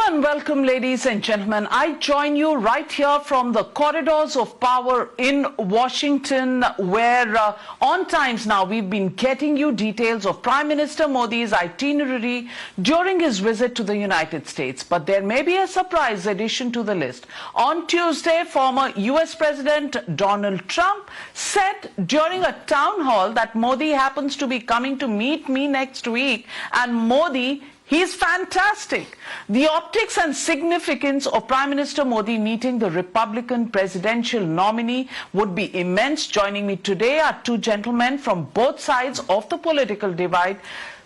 And welcome, ladies and gentlemen. I join you right here from the corridors of power in Washington, where on Times Now we've been getting you details of Prime Minister Modi's itinerary during his visit to the United States. But there may be a surprise addition to the list. On Tuesday, former US President Donald Trump said during a town hall that Modi happens to be coming to meet me next week, and Modi, he's fantastic. The optics and significance of Prime Minister Modi meeting the Republican presidential nominee would be immense. Joining me today are two gentlemen from both sides of the political divide.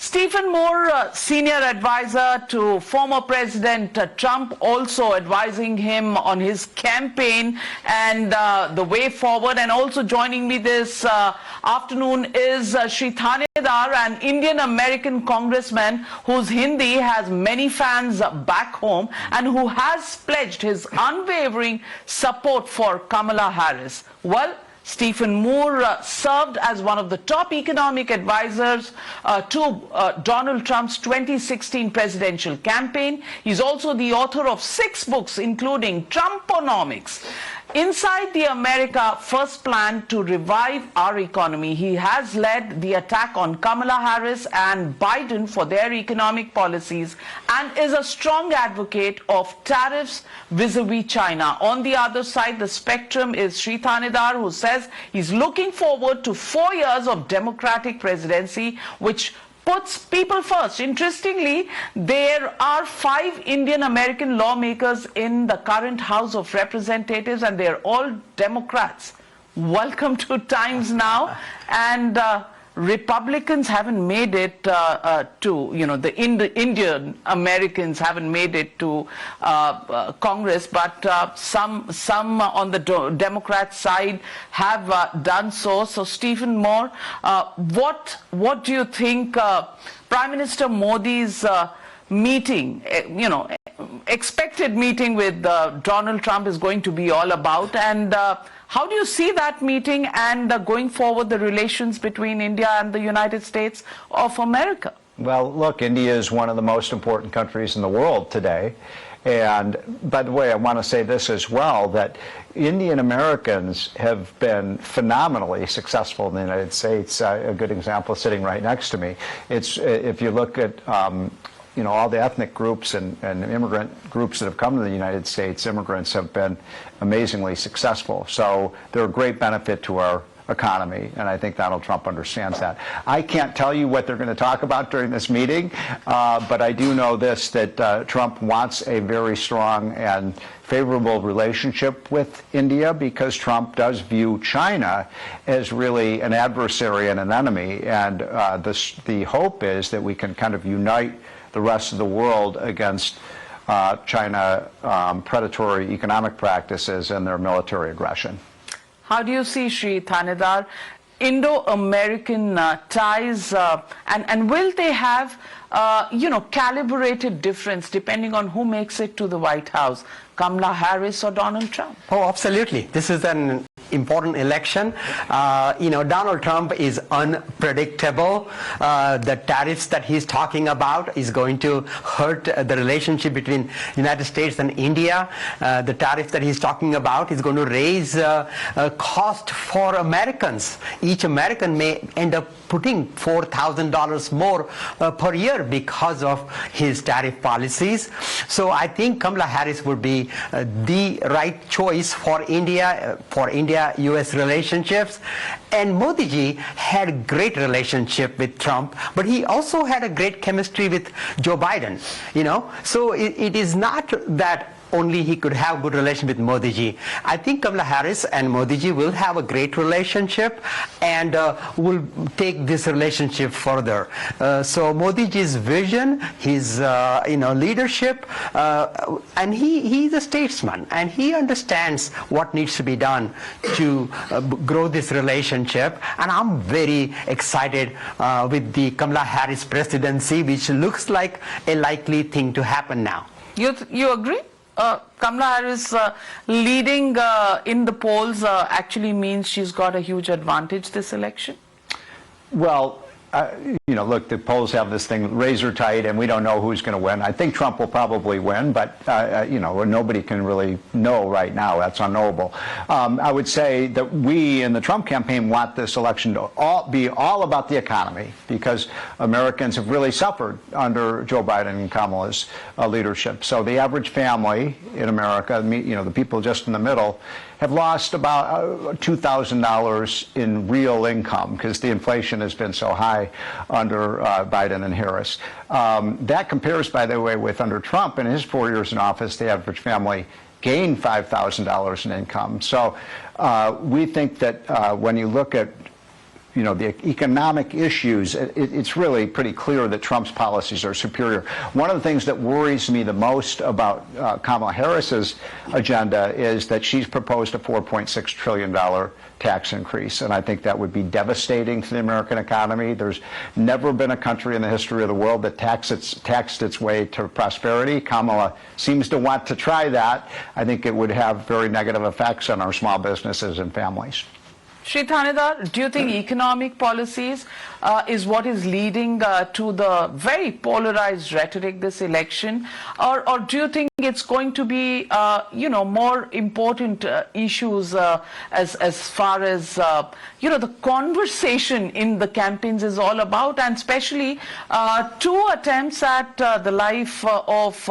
Stephen Moore, senior advisor to former President Trump, also advising him on his campaign and the way forward. And also joining me this afternoon is Shri Thanedar, an Indian-American congressman whose Hindi has many fans back home and who has pledged his unwavering support for Kamala Harris. Well, Stephen Moore served as one of the top economic advisors to Donald Trump's 2016 presidential campaign. He's also the author of 6 books, including Trumponomics. Inside the America First plan to revive our economy, he has led the attack on Kamala Harris and Biden for their economic policies and is a strong advocate of tariffs vis-a-vis China. On the other side, the spectrum is Shri Thanedar, who says he's looking forward to 4 years of Democratic presidency, which puts people first. Interestingly, there are 5 Indian-American lawmakers in the current House of Representatives, and they're all Democrats. Welcome to Times Now. And Republicans haven't made it the Indian Americans haven't made it to Congress, but some on the Democrat side have done so. So, Stephen Moore, what do you think Prime Minister Modi's meeting, expected meeting with Donald Trump is going to be all about, and how do you see that meeting and going forward the relations between India and the United States of America? Well, look, India is one of the most important countries in the world today. And by the way, I want to say this as well, that Indian Americans have been phenomenally successful in the United States. A good example is sitting right next to me. It's if you look at all the ethnic groups and immigrant groups that have come to the United States, immigrants have been amazingly successful. So they're a great benefit to our economy, and I think Donald Trump understands that. I can't tell you what they're going to talk about during this meeting, but I do know this, that Trump wants a very strong and favorable relationship with India, because Trump does view China as really an adversary and an enemy, and the hope is that we can kind of unite the rest of the world against China predatory economic practices and their military aggression. How do you see, Shri Thanedar, Indo-American ties, and will they have, calibrated difference depending on who makes it to the White House, Kamala Harris or Donald Trump? Oh, absolutely. This is an important election. Donald Trump is unpredictable. The tariffs that he's talking about is going to hurt the relationship between United States and India. The tariff that he's talking about is going to raise cost for Americans. Each American may end up putting $4,000 more per year because of his tariff policies. So I think Kamala Harris would be the right choice for India-US relationships. And Modi ji had a great relationship with Trump, but he also had a great chemistry with Joe Biden. So it is not that only he could have good relation with Modi ji. I think Kamala Harris and Modi ji will have a great relationship and will take this relationship further. So Modi ji's vision, his leadership, and he's a statesman and he understands what needs to be done to grow this relationship. And I'm very excited with the Kamala Harris presidency, which looks like a likely thing to happen now. You agree? Kamala Harris leading in the polls actually means she's got a huge advantage this election? Well, look, the polls have this thing razor tight, and we don't know who's going to win. I think Trump will probably win, but nobody can really know right now. That's unknowable. I would say that we in the Trump campaign want this election to be all about the economy, because Americans have really suffered under Joe Biden and Kamala's leadership. So the average family in America, the people just in the middle, have lost about $2,000 in real income because the inflation has been so high under Biden and Harris. That compares, by the way, with under Trump. In his 4 years in office, the average family gained $5,000 in income. So we think that when you look at the economic issues, it's really pretty clear that Trump's policies are superior. One of the things that worries me the most about Kamala Harris's agenda is that she's proposed a $4.6 trillion tax increase, and I think that would be devastating to the American economy. There's never been a country in the history of the world that taxed its way to prosperity. Kamala seems to want to try that. I think it would have very negative effects on our small businesses and families. Shri Thanedar, do you think economic policies is what is leading to the very polarized rhetoric this election, or do you think it's going to be more important issues as far as the conversation in the campaigns is all about, and especially two attempts at the life of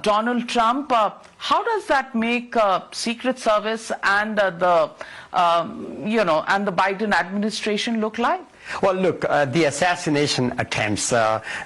Donald Trump? How does that make Secret Service and the Biden administration look like? Well, look, the assassination attempts,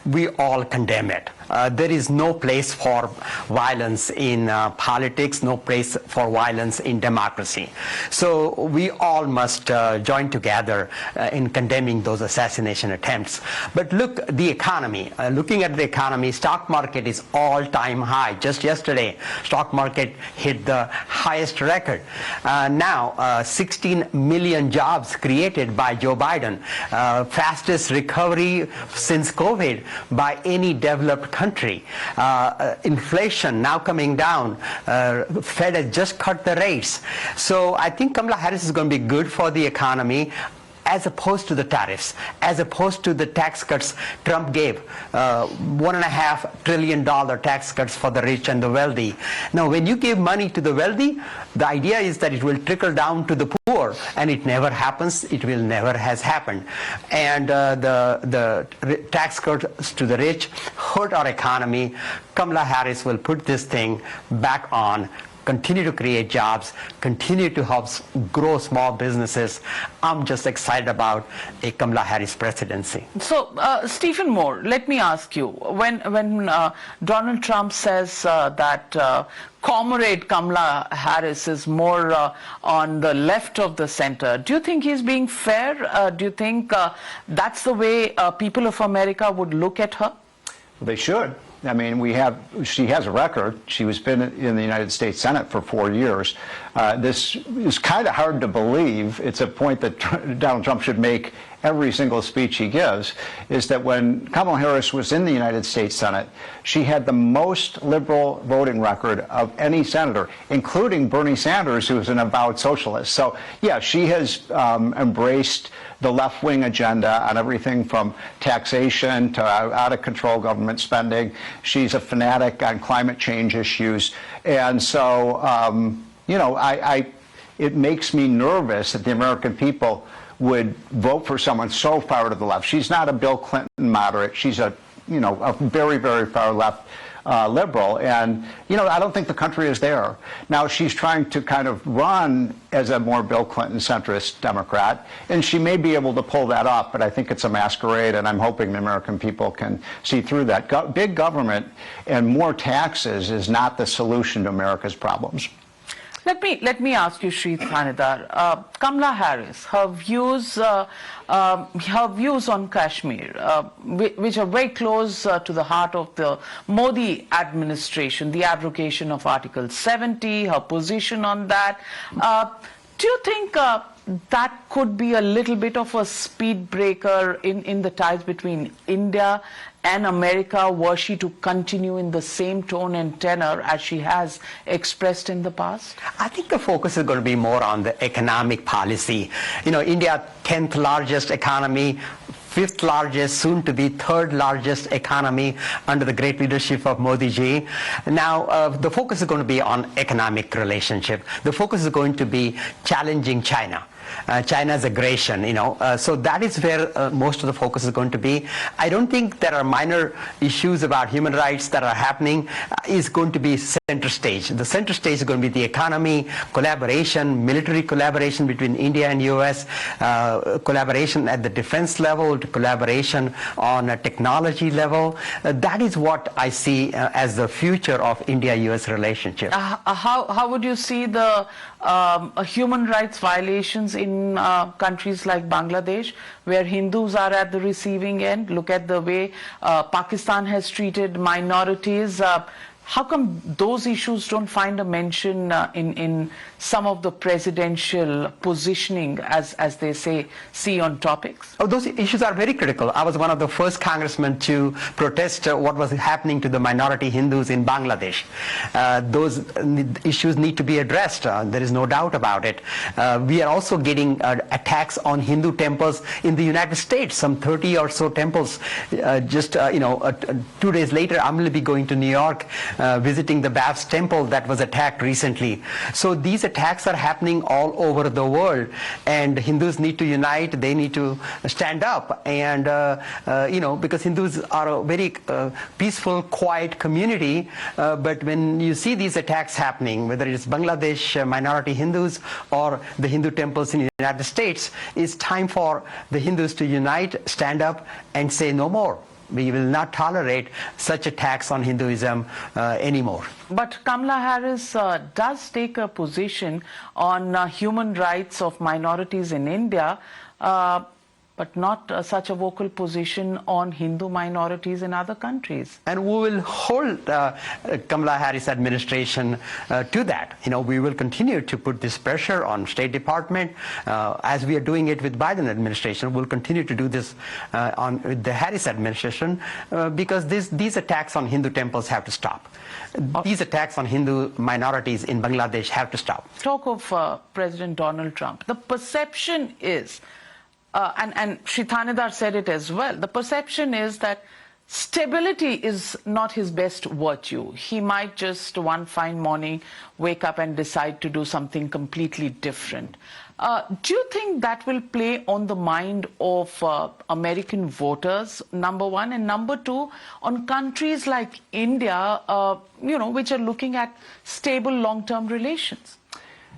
we all condemn it. There is no place for violence in politics, no place for violence in democracy. So we all must join together in condemning those assassination attempts. But look, the economy, looking at the economy, stock market is all-time high. Just yesterday, stock market hit the highest record. Now, 16 million jobs created by Joe Biden. Fastest recovery since COVID by any developed country. Inflation now coming down. Fed has just cut the rates. So I think Kamala Harris is going to be good for the economy, as opposed to the tariffs, as opposed to the tax cuts Trump gave, $1.5 trillion tax cuts for the rich and the wealthy. Now, when you give money to the wealthy, the idea is that it will trickle down to the poor, and it never happens. It will never has happened. And the tax cuts to the rich hurt our economy. Kamala Harris will put this thing back on, continue to create jobs, continue to help grow small businesses. I'm just excited about a Kamala Harris presidency. So, Stephen Moore, let me ask you, when Donald Trump says that Comrade Kamala Harris is more on the left of the center, do you think he's being fair? Do you think that's the way people of America would look at her? Well, they should. I mean, she has a record. She's been in the United States Senate for 4 years. This is kind of hard to believe. It's a point that Donald Trump should make every single speech he gives, is that when Kamala Harris was in the United States Senate, she had the most liberal voting record of any senator, including Bernie Sanders, who is an avowed socialist. So, yeah, she has embraced the left-wing agenda on everything from taxation to out-of-control government spending. She's a fanatic on climate change issues. And so, it makes me nervous that the American people would vote for someone so far to the left. She's not a Bill Clinton moderate. She's a very, very far left liberal. And, I don't think the country is there. Now, she's trying to kind of run as a more Bill Clinton centrist Democrat, and she may be able to pull that off, but I think it's a masquerade, and I'm hoping the American people can see through that. Big government and more taxes is not the solution to America's problems. Let me ask you, Shri Thanedar, Kamala Harris, her views on Kashmir, which are very close to the heart of the Modi administration, the abrogation of Article 70, her position on that. Do you think that could be a little bit of a speed breaker in the ties between India and America, were she to continue in the same tone and tenor as she has expressed in the past? I think the focus is going to be more on the economic policy. India, 10th largest economy, fifth largest, soon to be third largest economy under the great leadership of Modi ji. Now, the focus is going to be on economic relationship. The focus is going to be challenging China. China's aggression, so that is where most of the focus is going to be. I don't think there are minor issues about human rights that are happening is going to be center stage. The center stage is going to be the economy, collaboration, military collaboration between India and US, collaboration at the defense level, collaboration on a technology level. That is what I see as the future of India-US relationship. How would you see the human rights violations in countries like Bangladesh, where Hindus are at the receiving end? Look at the way Pakistan has treated minorities. How come those issues don't find a mention in some of the presidential positioning, as they say, see on topics? Oh, those issues are very critical. I was one of the first congressmen to protest what was happening to the minority Hindus in Bangladesh. Those issues need to be addressed. There is no doubt about it. We are also getting attacks on Hindu temples in the United States. Some 30 or so temples. 2 days later, I'm going to be going to New York, visiting the Baptist temple that was attacked recently. So these attacks are happening all over the world, and Hindus need to unite. They need to stand up, and because Hindus are a very peaceful, quiet community. But when you see these attacks happening, whether it's Bangladesh minority Hindus or the Hindu temples in the United States, it's time for the Hindus to unite, stand up, and say no more. We will not tolerate such attacks on Hinduism anymore. But Kamala Harris does take a position on human rights of minorities in India, but not such a vocal position on Hindu minorities in other countries. And we will hold Kamala Harris administration to that. We will continue to put this pressure on State Department as we are doing it with Biden administration. We'll continue to do this with the Harris administration because these attacks on Hindu temples have to stop. These attacks on Hindu minorities in Bangladesh have to stop. Talk of President Donald Trump. The perception is, and Shri Thanedar said it as well, the perception is that stability is not his best virtue. He might just one fine morning wake up and decide to do something completely different. Do you think that will play on the mind of American voters, number one, and number two, on countries like India, which are looking at stable long-term relations?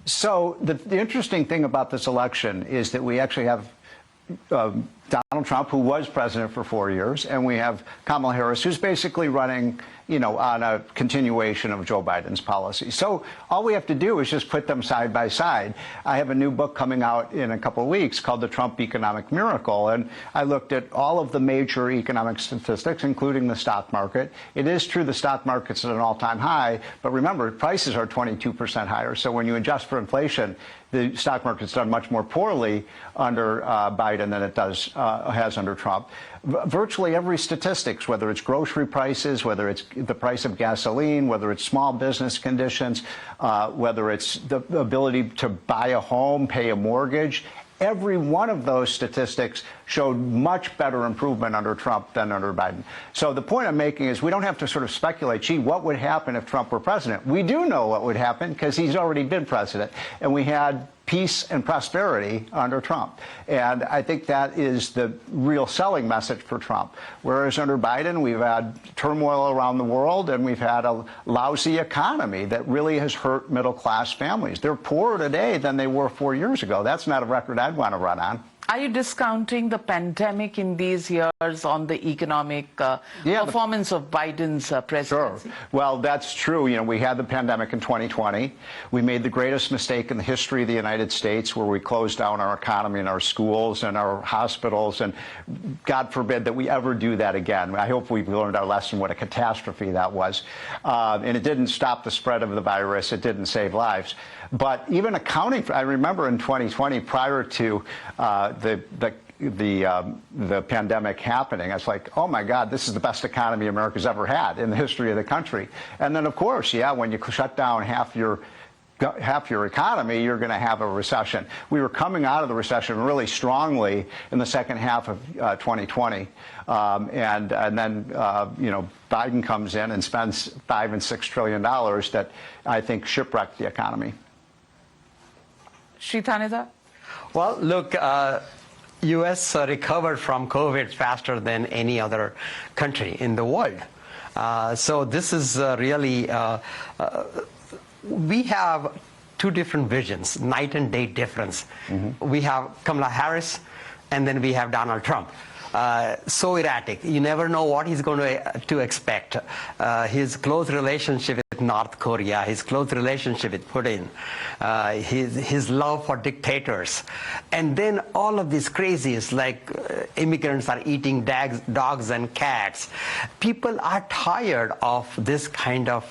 So the interesting thing about this election is that we actually have Donald Trump, who was president for 4 years, and we have Kamala Harris, who's basically running, on a continuation of Joe Biden's policy. So all we have to do is just put them side by side. I have a new book coming out in a couple of weeks called The Trump Economic Miracle, and I looked at all of the major economic statistics, including the stock market. It is true the stock market's at an all-time high, but remember, prices are 22% higher. So when you adjust for inflation, the stock market's done much more poorly under Biden than it has under Trump. Virtually every statistics, whether it's grocery prices, whether it's the price of gasoline, whether it's small business conditions, whether it's the ability to buy a home, pay a mortgage, every one of those statistics showed much better improvement under Trump than under Biden. So the point I'm making is we don't have to sort of speculate, gee, what would happen if Trump were president? We do know what would happen because he's already been president. And we had peace and prosperity under Trump. And I think that is the real selling message for Trump. Whereas under Biden, we've had turmoil around the world and we've had a lousy economy that really has hurt middle-class families. They're poorer today than they were 4 years ago. That's not a record I'd want to run on. Are you discounting the pandemic in these years on the economic performance of Biden's presidency? Sure. Well, that's true. We had the pandemic in 2020. We made the greatest mistake in the history of the United States where we closed down our economy and our schools and our hospitals. And God forbid that we ever do that again. I hope we've learned our lesson, what a catastrophe that was. And it didn't stop the spread of the virus. It didn't save lives. But even accounting for, I remember in 2020, prior to the pandemic happening, I was like, oh my God, this is the best economy America's ever had in the history of the country. And then, of course, when you shut down half your half your economy, you're going to have a recession. We were coming out of the recession really strongly in the second half of 2020, and then Biden comes in and spends $5 and $6 trillion that I think shipwrecked the economy. Sri Thanedar? Well, look, U.S. recovered from COVID faster than any other country in the world. So this is really, we have two different visions, night and day difference. We have Kamala Harris, and then we have Donald Trump. So erratic. You never know what he's going to expect. His close relationship with North Korea, his close relationship with Putin, his love for dictators, and then all of these crazies like immigrants are eating dogs and cats. People are tired of this kind of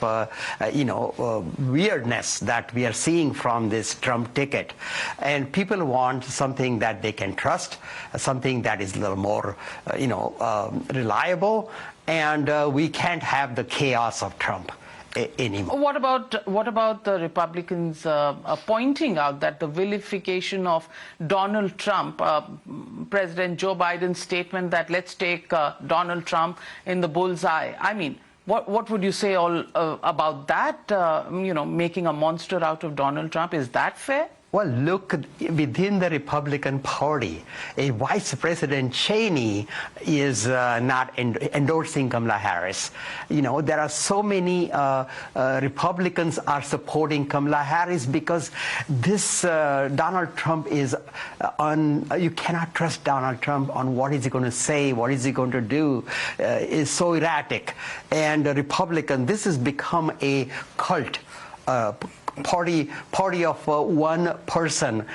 weirdness that we are seeing from this Trump ticket, and people want something that they can trust, something that is a little more reliable, and we can't have the chaos of Trump anymore. What about the Republicans pointing out that the vilification of Donald Trump, President Joe Biden's statement that let's take Donald Trump in the bullseye? I mean, what would you say about that? Making a monster out of Donald Trump, is that fair? Well, look, within the Republican Party, a Vice President Cheney is not endorsing Kamala Harris. There are so many Republicans are supporting Kamala Harris because this Donald Trump is you cannot trust Donald Trump on what is he going to say, what is he going to do, is so erratic. And the Republican, this has become a cult. Party of one person.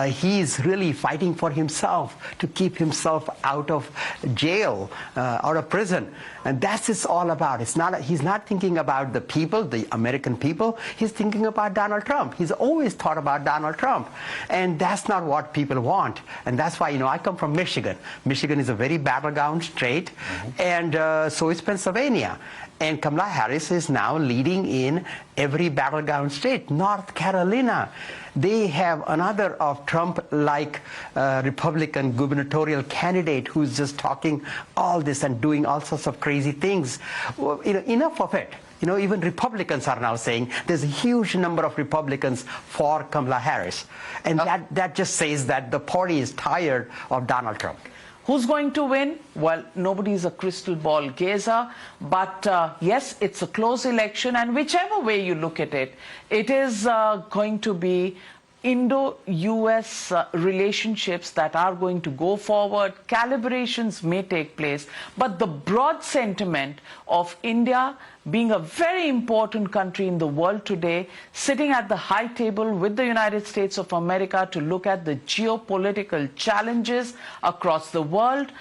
He's really fighting for himself to keep himself out of jail, out of prison, and that's it's all about. He's not thinking about the people, the American people. He's thinking about Donald Trump. He's always thought about Donald Trump, and that's not what people want. And that's why I come from Michigan. Michigan is a very battleground state, and so is Pennsylvania. And Kamala Harris is now leading in every battleground state. North Carolina, they have another of Trump-like Republican gubernatorial candidate who's just talking all this and doing all sorts of crazy things. Well, enough of it. Even Republicans are now saying there's a huge number of Republicans for Kamala Harris. And that just says that the party is tired of Donald Trump. Who's going to win? Well, nobody's a crystal ball gazer, but yes, it's a close election, and whichever way you look at it, it is going to be Indo-US relationships that are going to go forward. Calibrations may take place, but the broad sentiment of India being a very important country in the world today, sitting at the high table with the United States of America to look at the geopolitical challenges across the world,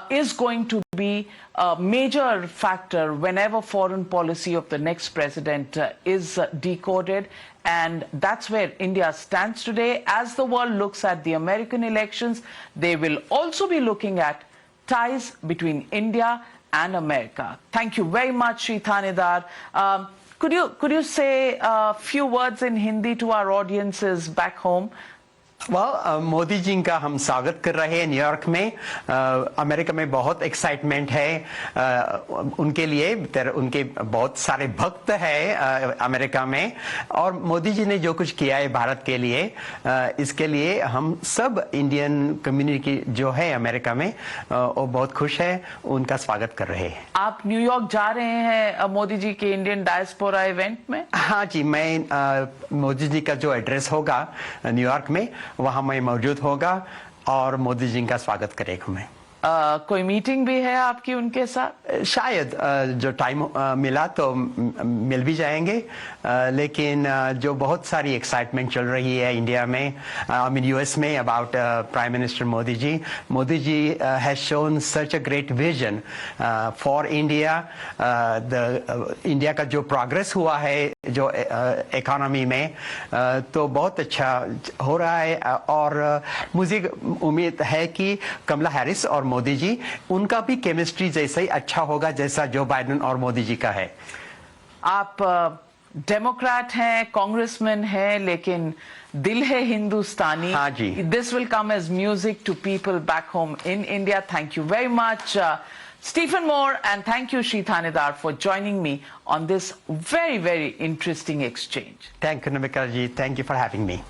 is going to be a major factor whenever foreign policy of the next president is decoded. And that's where India stands today. As the world looks at the American elections, they will also be looking at ties between India and America. Thank you very much, Sri Thanedar. Could you say a few words in Hindi to our audiences back home? Modi ji का हम स्वागत कर रहे हैं New York में. America में बहुत excitement है उनके लिए. उनके बहुत सारे भक्त हैं अमेरिका में, और मोदी जी ने जो कुछ किया है भारत के लिए, इसके लिए हम सब इंडियन कम्युनिटी जो है अमेरिका में वो बहुत खुश है, उनका स्वागत कर रहे हैं. आप न्यूयॉर्क जा रहे हैं मोदी जी के इंडियन डायस्पोरा इवेंट में? हाँ जी, मैं मोदी जी का जो एड्रेस होगा न्यूयॉर्क में, वहां मैं मौजूद होगा और मोदी जी का स्वागत करेगा मैं. कोई मीटिंग भी है आपकी उनके साथ? शायद जो टाइम मिला तो मिल भी जाएंगे, लेकिन जो बहुत सारी एक्साइटमेंट चल रही है इंडिया में, आई मीन यूएस में, about prime minister Modi ji. Modi ji has shown such a great vision for India. India का जो प्रोग्रेस हुआ है जो इकोनॉमी में, तो बहुत अच्छा हो रहा है, और मुझे उम्मीद है कि कमला हैरिस और मोदी जी, उनका भी केमिस्ट्री जैसा ही अच्छा होगा जैसा जो बाइडेन और मोदी जी का है. आप डेमोक्रेट हैं, कांग्रेसमैन हैं, लेकिन दिल है हिंदुस्तानी. हाँ जी. This will come as music to people back home in India. Thank you very much, Stephen Moore, and thank you, Sri Thanedar, for joining me on this very, very interesting exchange. Thank you, Navika ji. Thank you for having me.